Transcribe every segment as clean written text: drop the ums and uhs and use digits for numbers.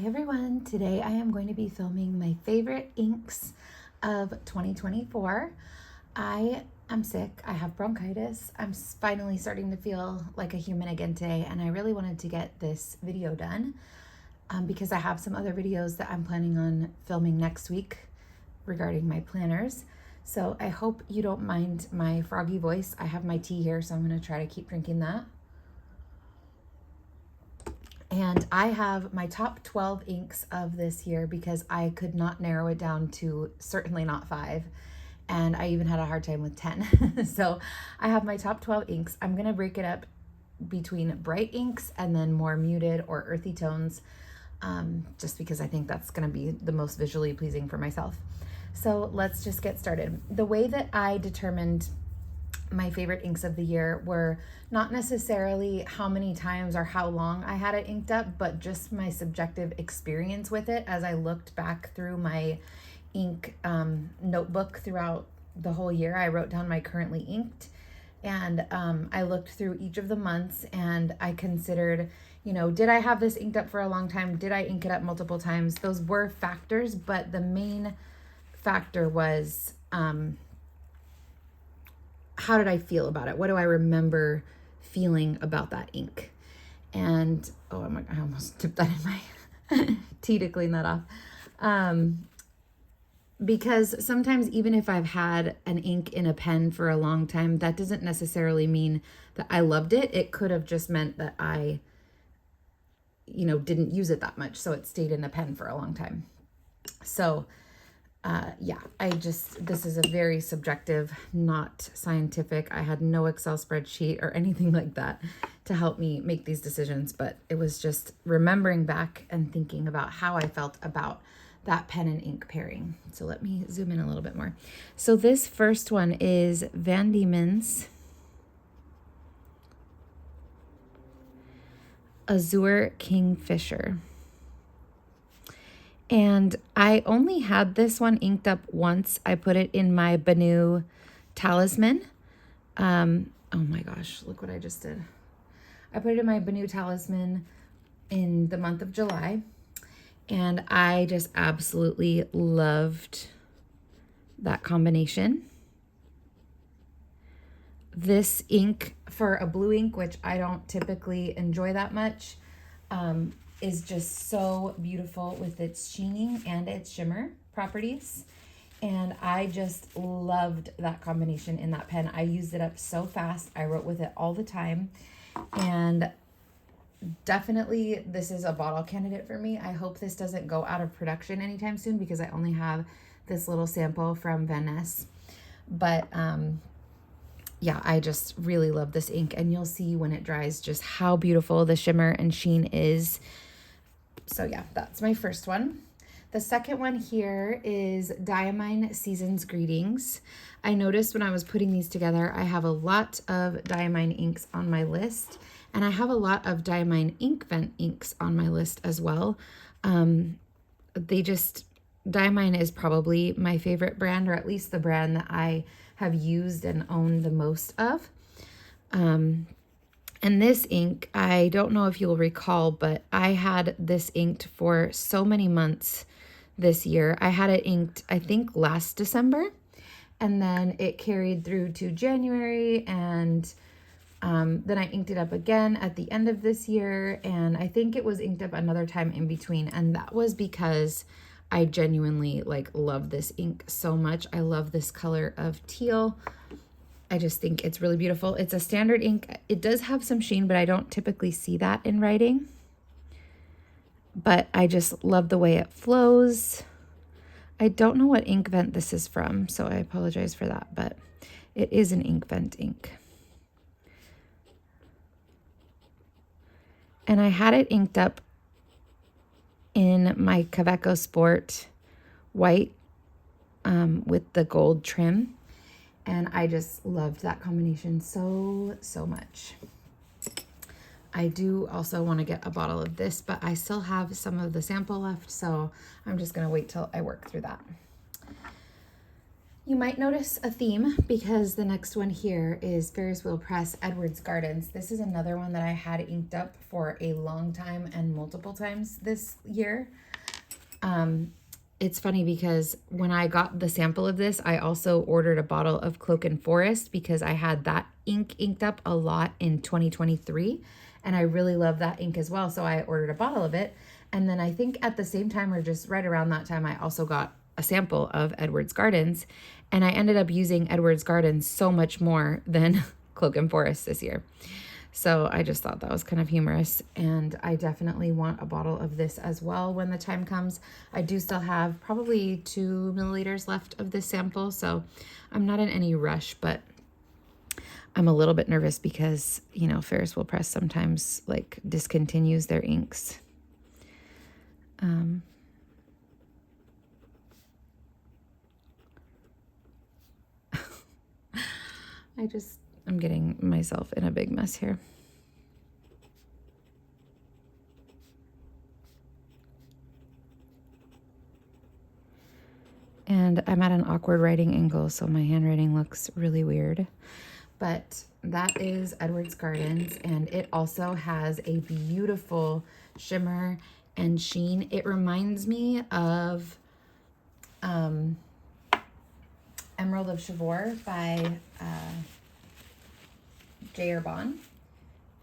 everyone, today I am going to be filming my favorite inks of 2024. I am sick, I have bronchitis, I'm finally starting to feel like a human again today, and I really wanted to get this video done because I have some other videos that I'm planning on filming next week regarding my planners. So I hope you don't mind my froggy voice. I have my tea here, so I'm going to try to keep drinking that. And I have my top 12 inks of this year because I could not narrow it down to certainly not 5. And I even had a hard time with 10. So I have my top 12 inks. I'm going to break it up between bright inks and then more muted or earthy tones, just because I think that's going to be the most visually pleasing for myself. So let's just get started. The way that I determined my favorite inks of the year were not necessarily how many times or how long I had it inked up, but just my subjective experience with it as I looked back through my ink notebook throughout the whole year. I wrote down my currently inked, and I looked through each of the months and I considered, did I have this inked up for a long time? Did I ink it up multiple times? Those were factors, but the main factor was how did I feel about it? What do I remember feeling about that ink? And, I almost tipped that in my tea to clean that off. Because sometimes even if I've had an ink in a pen for a long time, that doesn't necessarily mean that I loved it. It could have just meant that I, didn't use it that much. So it stayed in a pen for a long time. So this is a very subjective, not scientific. I had no Excel spreadsheet or anything like that to help me make these decisions, but it was just remembering back and thinking about how I felt about that pen and ink pairing. So let me zoom in a little bit more. So this first one is Van Diemen's Azure Kingfisher. And I only had this one inked up once. I put it in my Banu Talisman. Oh my gosh, look what I just did. I put it in my Banu Talisman in the month of July. And I just absolutely loved that combination. This ink, for a blue ink, which I don't typically enjoy that much, is just so beautiful with its sheening and its shimmer properties. And I just loved that combination in that pen. I used it up so fast. I wrote with it all the time. And definitely this is a bottle candidate for me. I hope this doesn't go out of production anytime soon because I only have this little sample from Van Ness. But yeah, I just really love this ink. And you'll see when it dries just how beautiful the shimmer and sheen is. So yeah, that's my first one. The second one here is Diamine Season's Greetings. I noticed when I was putting these together, I have a lot of Diamine inks on my list, and I have a lot of Diamine Inkvent inks on my list as well. Diamine is probably my favorite brand, or at least the brand that I have used and owned the most of. And this ink, I don't know if you'll recall, but I had this inked for so many months this year. I had it inked, I think, last December, and then it carried through to January, and then I inked it up again at the end of this year, and I think it was inked up another time in between, and that was because I genuinely love this ink so much. I love this color of teal. I just think it's really beautiful. It's a standard ink. It does have some sheen, but I don't typically see that in writing. But I just love the way it flows. I don't know what Inkvent this is from, so I apologize for that, but it is an Inkvent ink. And I had it inked up in my Kaweco Sport white with the gold trim. And I just loved that combination so much. I do also want to get a bottle of this, but I still have some of the sample left, so I'm just going to wait till I work through that. You might notice a theme because the next one here is Ferris Wheel Press Edwards Gardens. This is another one that I had inked up for a long time and multiple times this year. It's funny because when I got the sample of this, I also ordered a bottle of Cloak and Forest because I had that ink inked up a lot in 2023 and I really love that ink as well. So I ordered a bottle of it. And then I think at the same time or just right around that time, I also got a sample of Edwards Gardens and I ended up using Edwards Gardens so much more than Cloak and Forest this year. So I just thought that was kind of humorous, and I definitely want a bottle of this as well when the time comes. I do still have probably 2 milliliters left of this sample, so I'm not in any rush, but I'm a little bit nervous because, you know, Ferris Wheel Press sometimes like discontinues their inks. I'm getting myself in a big mess here. And I'm at an awkward writing angle, so my handwriting looks really weird. But that is Edwards Gardens, and it also has a beautiful shimmer and sheen. It reminds me of Emerald of Chivor by J.R. Bond.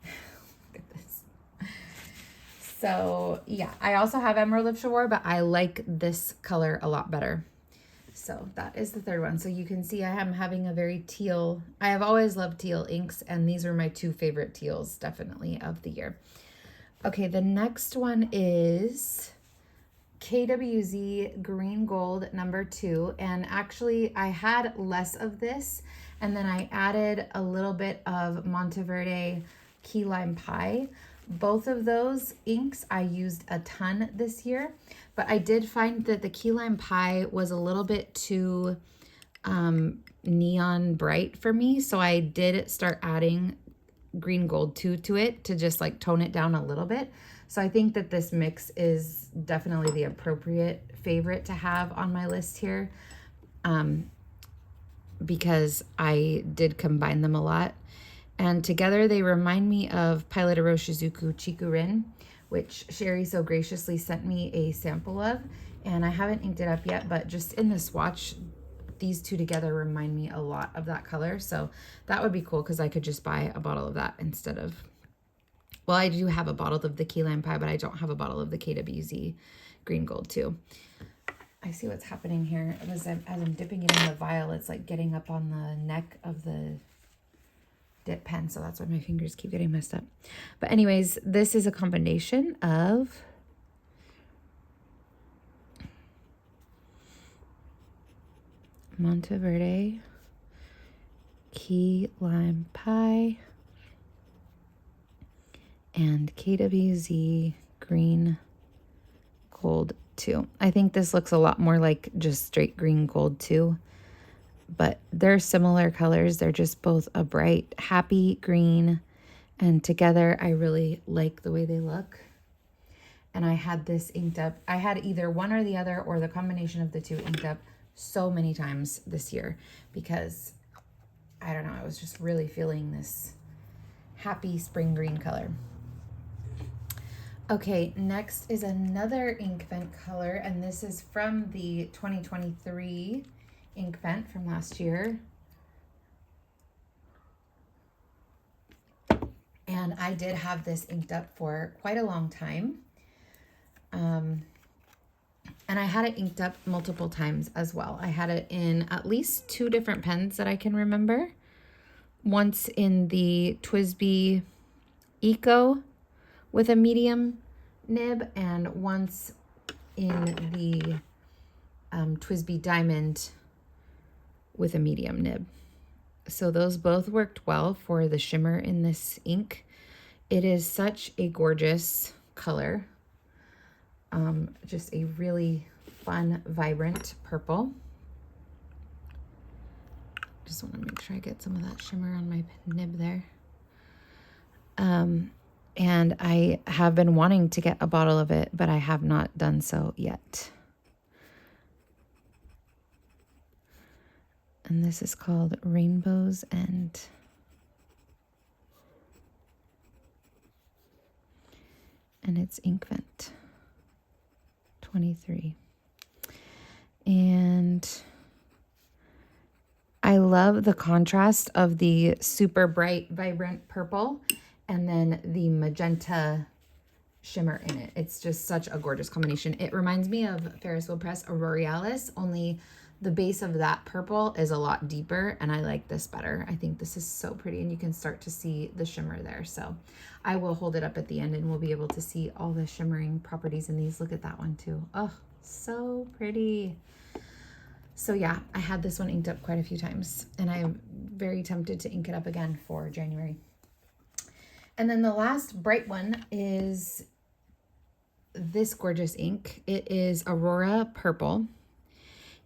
Look at this. So yeah, I also have Emerald of Chivor, but I like this color a lot better. So that is the third one. So you can see I am having a very teal. I have always loved teal inks, and these are my 2 favorite teals definitely of the year. Okay, the next one is KWZ Green Gold number 2. And actually I had less of this, and then I added a little bit of Monteverde Key Lime Pie. Both of those inks I used a ton this year, but I did find that the Key Lime Pie was a little bit too neon bright for me, so I did start adding Green Gold 2 to it to just like tone it down a little bit. So I think that this mix is definitely the appropriate favorite to have on my list here, because I did combine them a lot. And together they remind me of Pilot Iroshizuku Chikurin, which Sherry so graciously sent me a sample of. And I haven't inked it up yet, but just in the swatch, these 2 together remind me a lot of that color. So that would be cool because I could just buy a bottle of that instead of, well, I do have a bottle of the Key Lime Pie, but I don't have a bottle of the KWZ Green Gold 2. I see what's happening here. As I'm dipping it in the vial, it's like getting up on the neck of the dip pen, so that's why my fingers keep getting messed up. But anyways, this is a combination of Monteverde Key Lime Pie and KWZ Green Gold 2. I think this looks a lot more like just straight Green Gold 2. But they're similar colors. They're just both a bright, happy green. And together, I really like the way they look. And I had this inked up. I had either one or the other or the combination of the 2 inked up so many times this year because, I don't know, I was just really feeling this happy spring green color. Okay, next is another ink vent color, and this is from the 2023 ink vent from last year. And I did have this inked up for quite a long time. And I had it inked up multiple times as well. I had it in at least 2 different pens that I can remember. Once in the TWSBI Eco with a medium nib, and once in the TWSBI Diamond with a medium nib. So those both worked well for the shimmer in this ink. It is such a gorgeous color. Just a really fun, vibrant purple. Just want to make sure I get some of that shimmer on my nib there. And I have been wanting to get a bottle of it, but I have not done so yet. And this is called Rainbow's End. And it's Inkvent 23. And I love the contrast of the super bright, vibrant purple and then the magenta shimmer in it. It's just such a gorgeous combination. It reminds me of Ferris Wheel Press Auroralis, only the base of that purple is a lot deeper, and I like this better. I think this is so pretty, and you can start to see the shimmer there. So I will hold it up at the end and we'll be able to see all the shimmering properties in these. Look at that one too. Oh, so pretty. So yeah, I had this one inked up quite a few times, and I am very tempted to ink it up again for January. And then the last bright one is this gorgeous ink. It is Aurora Purple.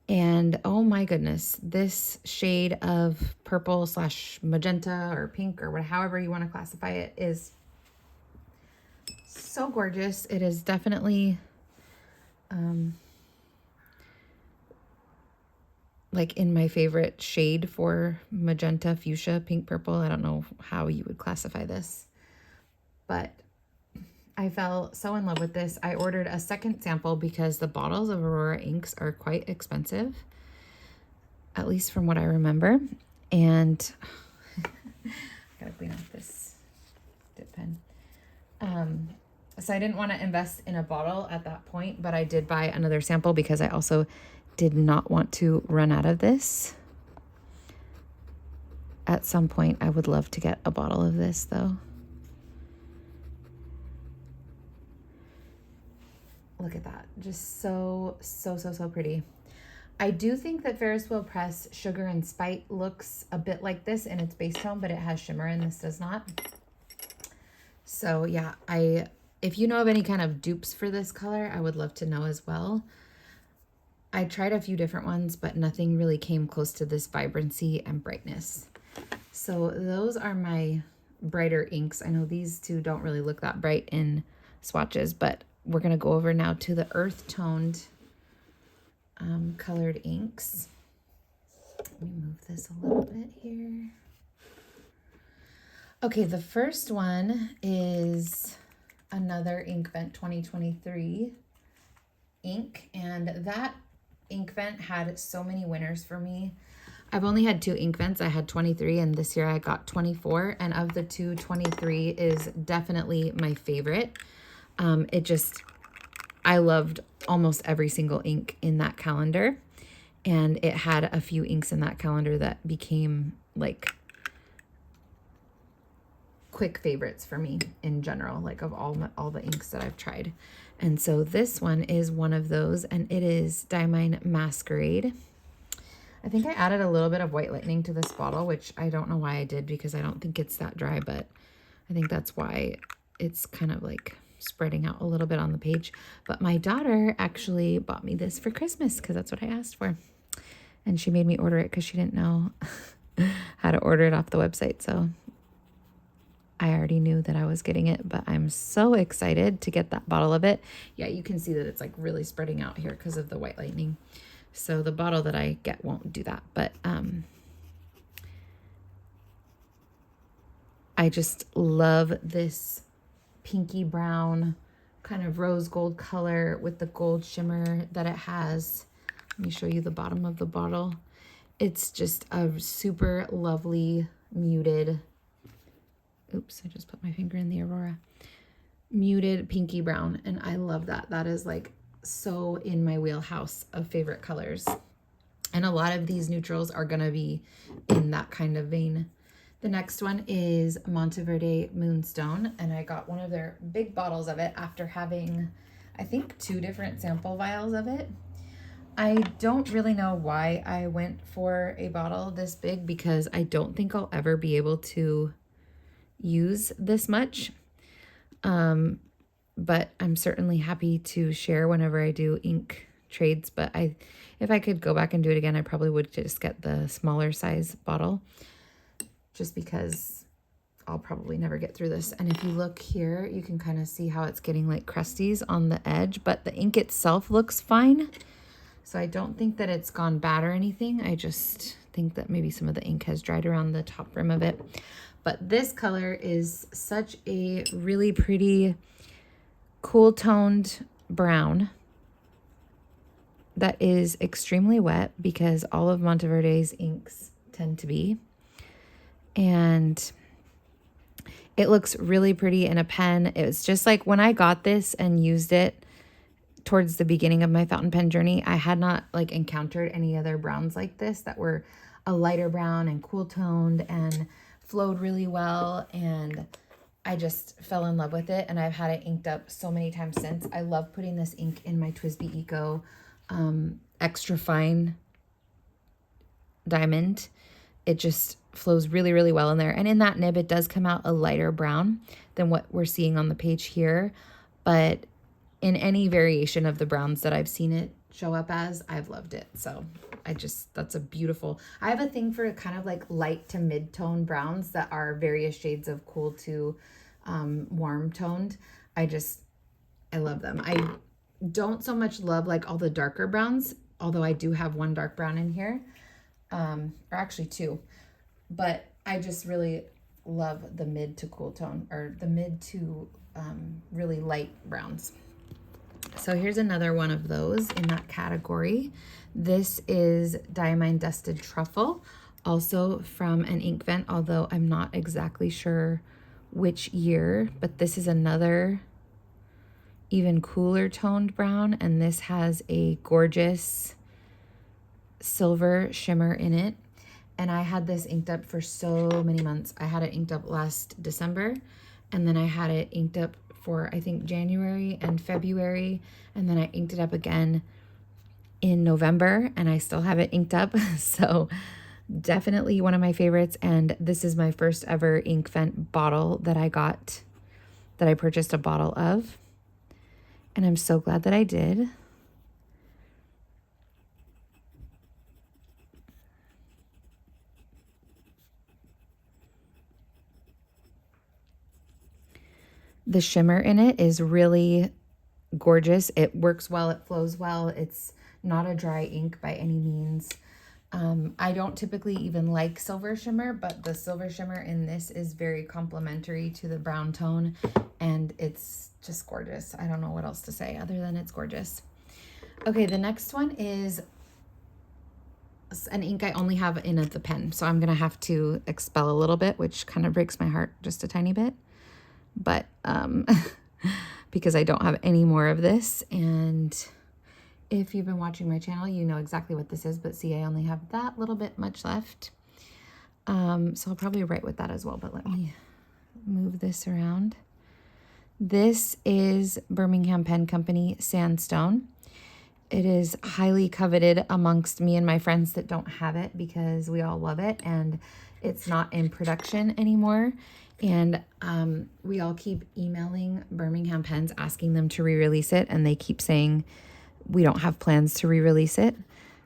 And oh my goodness, this shade of purple / magenta or pink or however you want to classify it is so gorgeous. It is definitely like in my favorite shade for magenta, fuchsia, pink, purple. I don't know how you would classify this, but I fell so in love with this. I ordered a second sample because the bottles of Aurora inks are quite expensive, at least from what I remember. And gotta clean off this dip pen. So I didn't want to invest in a bottle at that point, but I did buy another sample because I also did not want to run out of this. At some point, I would love to get a bottle of this though. Look at that. Just so pretty. I do think that Ferris Wheel Press Sugar and Spite looks a bit like this in its base tone, but it has shimmer and this does not. So yeah, if you know of any kind of dupes for this color, I would love to know as well. I tried a few different ones, but nothing really came close to this vibrancy and brightness. So those are my brighter inks. I know these two don't really look that bright in swatches, but we're going to go over now to the earth toned colored inks. Let me move this a little bit here. Okay, the first one is another Inkvent 2023 ink, and that Inkvent had so many winners for me. I've only had 2 Inkvents. I had 23, and this year I got 24, and of the two, 23 is definitely my favorite. I loved almost every single ink in that calendar, and it had a few inks in that calendar that became like quick favorites for me in general, like of all the inks that I've tried. And so this one is one of those, and it is Diamine Masquerade. I think I added a little bit of White Lightning to this bottle, which I don't know why I did because I don't think it's that dry, but I think that's why it's kind of like spreading out a little bit on the page. But my daughter actually bought me this for Christmas because that's what I asked for. And she made me order it because she didn't know how to order it off the website. So I already knew that I was getting it, but I'm so excited to get that bottle of it. Yeah, you can see that it's like really spreading out here because of the White Lightning. So the bottle that I get won't do that, but I just love this pinky brown kind of rose gold color with the gold shimmer that it has. Let me show you the bottom of the bottle. It's just a super lovely muted, oops, I just put my finger in the Aurora, muted pinky brown, and I love that. That is like so in my wheelhouse of favorite colors. And a lot of these neutrals are gonna be in that kind of vein. The next one is Monteverde Moonstone, and I got one of their big bottles of it after having, I think, 2 different sample vials of it. I don't really know why I went for a bottle this big because I don't think I'll ever be able to use this much. But I'm certainly happy to share whenever I do ink trades. But if I could go back and do it again, I probably would just get the smaller size bottle just because I'll probably never get through this. And if you look here, you can kind of see how it's getting like crusties on the edge, but the ink itself looks fine. So I don't think that it's gone bad or anything. I just think think that maybe some of the ink has dried around the top rim of it. But this color is such a really pretty, cool toned brown that is extremely wet, because all of Monteverde's inks tend to be. And it looks really pretty in a pen. It's just like when I got this and used it towards the beginning of my fountain pen journey, I had not like encountered any other browns like this that were a lighter brown and cool toned and flowed really well. And I just fell in love with it, and I've had it inked up so many times since. I love putting this ink in my TWSBI Eco extra fine diamond. It just flows really, really well in there. And in that nib, it does come out a lighter brown than what we're seeing on the page here. But in any variation of the browns that I've seen it show up as, I've loved it. So that's a beautiful, I have a thing for kind of like light to mid-tone browns that are various shades of cool to warm toned. I love them. I don't so much love like all the darker browns, although I do have one dark brown in here, or actually two, but I just really love the mid to cool tone, or the mid to really light browns. So here's another one of those in that category. This is Diamine Dusted Truffle, also from an ink vent, although I'm not exactly sure which year, but this is another even cooler toned brown, and this has a gorgeous silver shimmer in it. And I had this inked up for so many months. I had it inked up last December, and then I had it inked up for I think January and February, and then I inked it up again in November, and I still have it inked up. So definitely one of my favorites. And this is my first ever ink vent bottle that I purchased a bottle of, and I'm so glad that I did. The shimmer in it is really gorgeous. It works well, it flows well. It's not a dry ink by any means. I don't typically even like silver shimmer, but the silver shimmer in this is very complementary to the brown tone, and it's just gorgeous. I don't know what else to say other than it's gorgeous. Okay, the next one is an ink I only have in the pen, so I'm gonna have to expel a little bit, which kind of breaks my heart just a tiny bit. But because I don't have any more of this, and if you've been watching my channel, you know exactly what this is, but see, I only have that little bit much left. So I'll probably write with that as well, but let me move this around. This is Birmingham Pen Company Sandstone. It is highly coveted amongst me and my friends that don't have it, because we all love it, and it's not in production anymore. And we all keep emailing Birmingham Pens asking them to re-release it, and they keep saying we don't have plans to re-release it.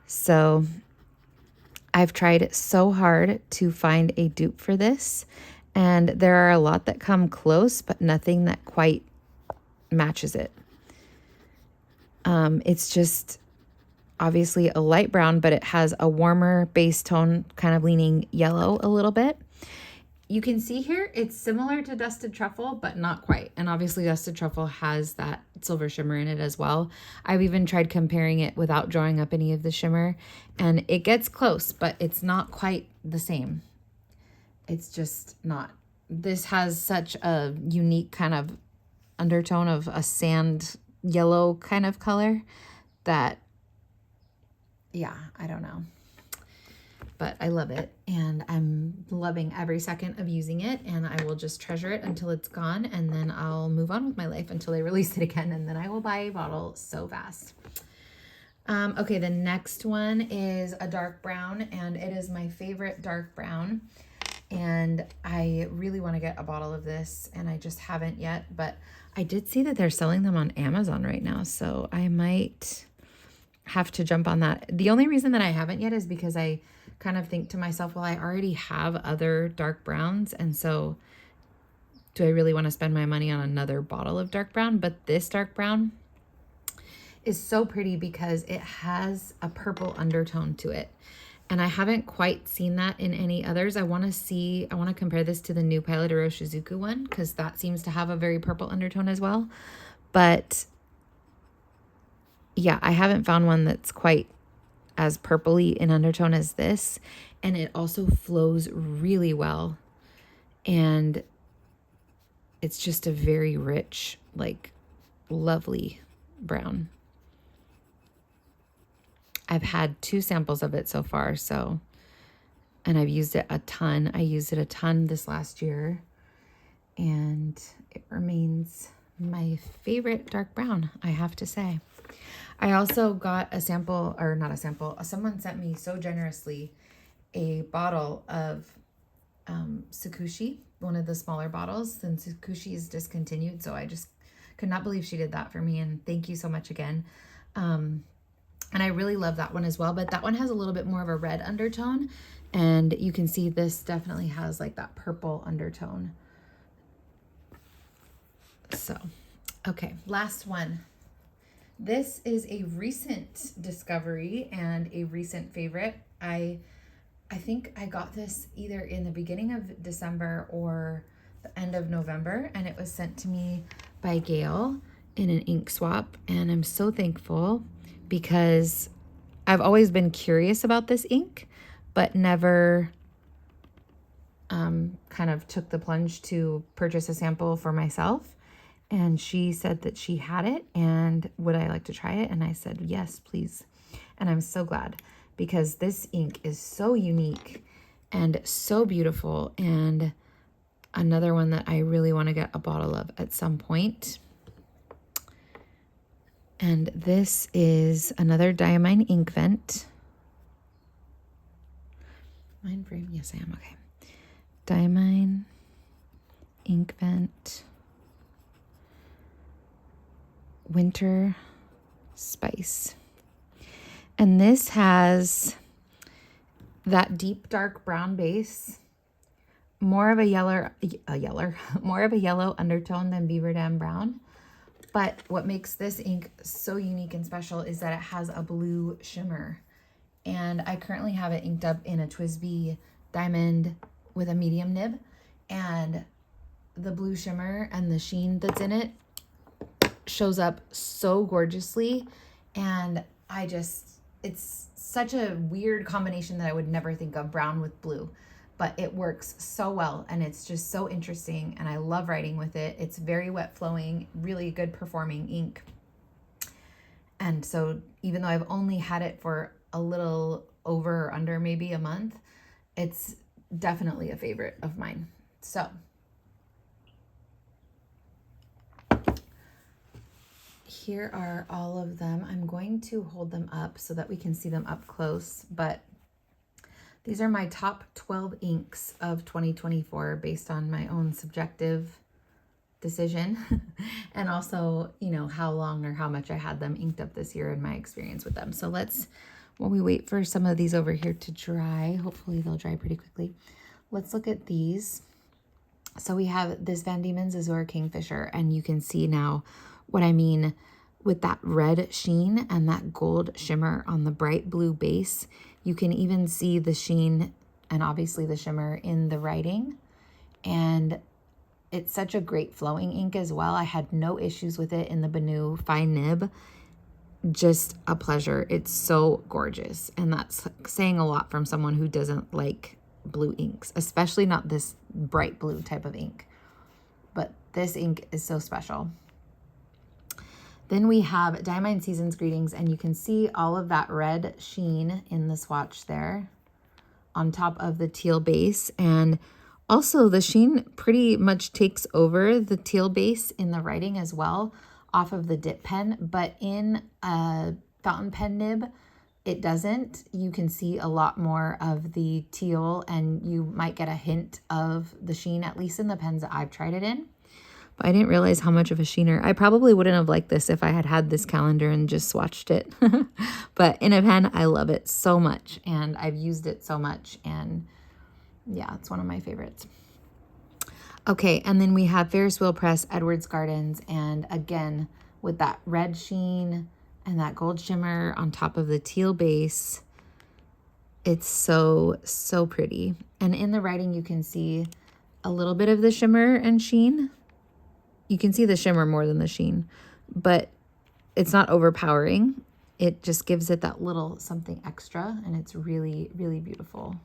So I've tried so hard to find a dupe for this, and there are a lot that come close, but nothing that quite matches it. It's just obviously a light brown, but it has a warmer base tone, kind of leaning yellow a little bit. You can see here, it's similar to Dusted Truffle, but not quite. And obviously Dusted Truffle has that silver shimmer in it as well. I've even tried comparing it without drawing up any of the shimmer, and it gets close, but it's not quite the same. It's just not. This has such a unique kind of undertone of a sand yellow kind of color that, yeah, I don't know. But I love it, and I'm loving every second of using it, and I will just treasure it until it's gone, and then I'll move on with my life until they release it again, and then I will buy a bottle so fast. Okay, the next one is a dark brown, and it is my favorite dark brown, and I really want to get a bottle of this, and I just haven't yet, but I did see that they're selling them on Amazon right now, so I might have to jump on that. The only reason that I haven't yet is because I kind of think to myself, well, I already have other dark browns, and so do I really want to spend my money on another bottle of dark brown? But this dark brown is so pretty because it has a purple undertone to it, And I haven't quite seen that in any others. I want to compare this to the new Pilot Shizuku one, because that seems to have a very purple undertone as well. But yeah, I haven't found one that's quite as purpley in undertone as this. And it also flows really well. And it's just a very rich, like, lovely brown. I've had 2 samples of it so far, so, and I've used it a ton. I used it a ton this last year, and it remains my favorite dark brown, I have to say. I also got a sample, or not a sample, someone sent me so generously a bottle of Sakushi, one of the smaller bottles. Then Sakushi is discontinued, so I just could not believe she did that for me, and thank you so much again. And I really love that one as well, but that one has a little bit more of a red undertone, and you can see this definitely has like that purple undertone. So, okay, last one. This is a recent discovery and a recent favorite. I think I got this either in the beginning of December or the end of November, and it was sent to me by Gail in an ink swap, and I'm so thankful because I've always been curious about this ink, but never kind of took the plunge to purchase a sample for myself. And she said that she had it and would I like to try it? And I said, yes, please. And I'm so glad, because this ink is so unique and so beautiful, and another one that I really want to get a bottle of at some point. And this is another Diamine ink vent. Mind frame? Yes, I am. Okay. Diamine ink vent. Winter Spice. And this has that deep dark brown base, more of a yellow undertone than Beaver Dam Brown. But what makes this ink so unique and special is that it has a blue shimmer. And I currently have it inked up in a TWSBI diamond with a medium nib. And the blue shimmer and the sheen that's in it shows up so gorgeously. And it's such a weird combination that I would never think of, brown with blue. But it works so well, and it's just so interesting, and I love writing with it. It's very wet flowing, really good performing ink. And so even though I've only had it for a little over or under maybe a month, it's definitely a favorite of mine. So here are all of them. I'm going to hold them up so that we can see them up close, but these are my top 12 inks of 2024 based on my own subjective decision and also, you know, how long or how much I had them inked up this year and my experience with them. So while we wait for some of these over here to dry, hopefully they'll dry pretty quickly. Let's look at these. So we have this Van Diemen's Azure Kingfisher, and you can see now what I mean with that red sheen and that gold shimmer on the bright blue base. You can even see the sheen and obviously the shimmer in the writing. And it's such a great flowing ink as well. I had no issues with it in the Benu fine nib. Just a pleasure. It's so gorgeous. And that's saying a lot from someone who doesn't like blue inks, especially not this bright blue type of ink. But this ink is so special. Then we have Diamine Seasons Greetings, and you can see all of that red sheen in the swatch there on top of the teal base. And also the sheen pretty much takes over the teal base in the writing as well off of the dip pen, but in a fountain pen nib, it doesn't. You can see a lot more of the teal, and you might get a hint of the sheen, at least in the pens that I've tried it in. But I didn't realize how much of a sheener. I probably wouldn't have liked this if I had had this calendar and just swatched it. But in a pen, I love it so much, and I've used it so much, and yeah, it's one of my favorites. Okay, and then we have Ferris Wheel Press Edwards Gardens, and again, with that red sheen and that gold shimmer on top of the teal base, It's so, so pretty. And in the writing, you can see a little bit of the shimmer and sheen. You can see the shimmer more than the sheen, but it's not overpowering. It just gives it that little something extra, and it's really, really beautiful.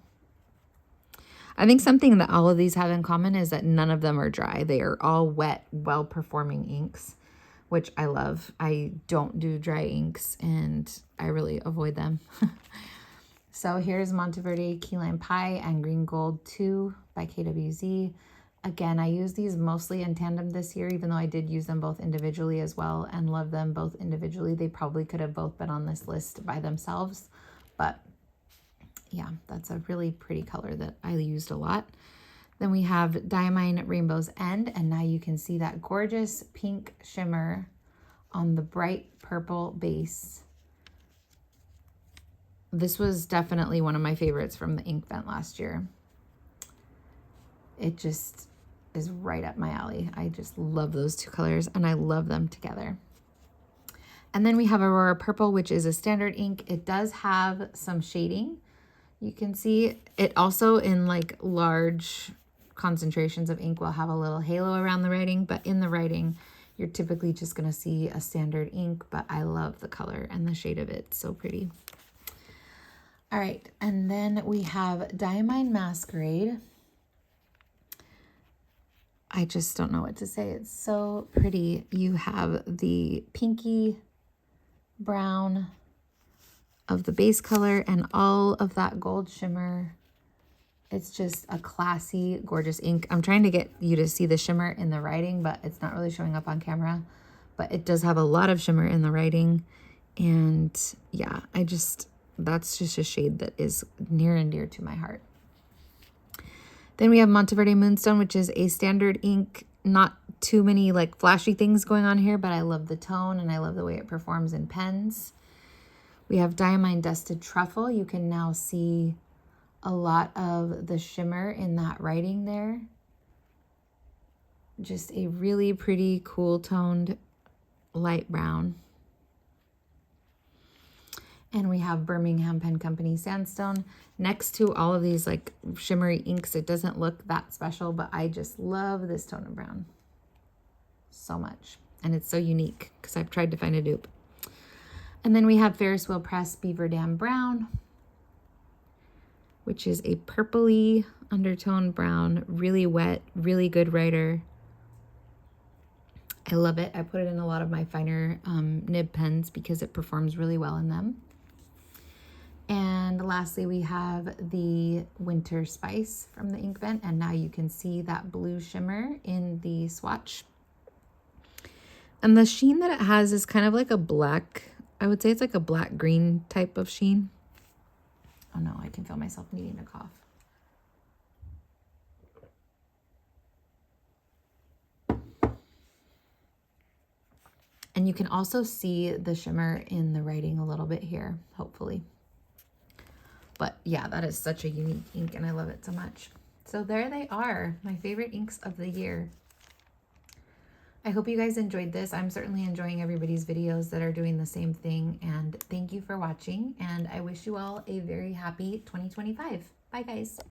I think something that all of these have in common is that none of them are dry. They are all wet, well-performing inks, which I love. I don't do dry inks, and I really avoid them. So here's Monteverde Key Lime Pie and Green Gold 2 by KWZ. Again, I use these mostly in tandem this year, even though I did use them both individually as well and love them both individually. They probably could have both been on this list by themselves, but yeah, that's a really pretty color that I used a lot. Then we have Diamine Rainbow's End, and now you can see that gorgeous pink shimmer on the bright purple base. This was definitely one of my favorites from the ink vent last year. It just is right up my alley. I just love those two colors, and I love them together. And then we have Aurora Purple, which is a standard ink. It does have some shading. You can see it also in like large concentrations of ink will have a little halo around the writing, but in the writing, you're typically just gonna see a standard ink, but I love the color and the shade of it. It's so pretty. All right, and then we have Diamine Masquerade. I just don't know what to say. It's so pretty. You have the pinky brown of the base color and all of that gold shimmer. It's just a classy, gorgeous ink. I'm trying to get you to see the shimmer in the writing, but it's not really showing up on camera. But it does have a lot of shimmer in the writing. And yeah, that's just a shade that is near and dear to my heart. Then we have Monteverde Moonstone, which is a standard ink. Not too many like flashy things going on here, but I love the tone and I love the way it performs in pens. We have Diamine Dusted Truffle. You can now see a lot of the shimmer in that writing there. Just a really pretty, cool toned light brown. And we have Birmingham Pen Company Sandstone. Next to all of these like shimmery inks, it doesn't look that special, but I just love this tone of brown so much. And it's so unique because I've tried to find a dupe. And then we have Ferris Wheel Press Beaver Dam Brown, which is a purpley undertone brown, really wet, really good writer. I love it. I put it in a lot of my finer nib pens because it performs really well in them. And lastly, we have the Winter Spice from the ink vent, and now you can see that blue shimmer in the swatch. And the sheen that it has is kind of like a black, I would say it's like a black-green type of sheen. Oh no, I can feel myself needing to cough. And you can also see the shimmer in the writing a little bit here, hopefully. But yeah, that is such a unique ink and I love it so much. So there they are, my favorite inks of the year. I hope you guys enjoyed this. I'm certainly enjoying everybody's videos that are doing the same thing. And thank you for watching. And I wish you all a very happy 2025. Bye guys.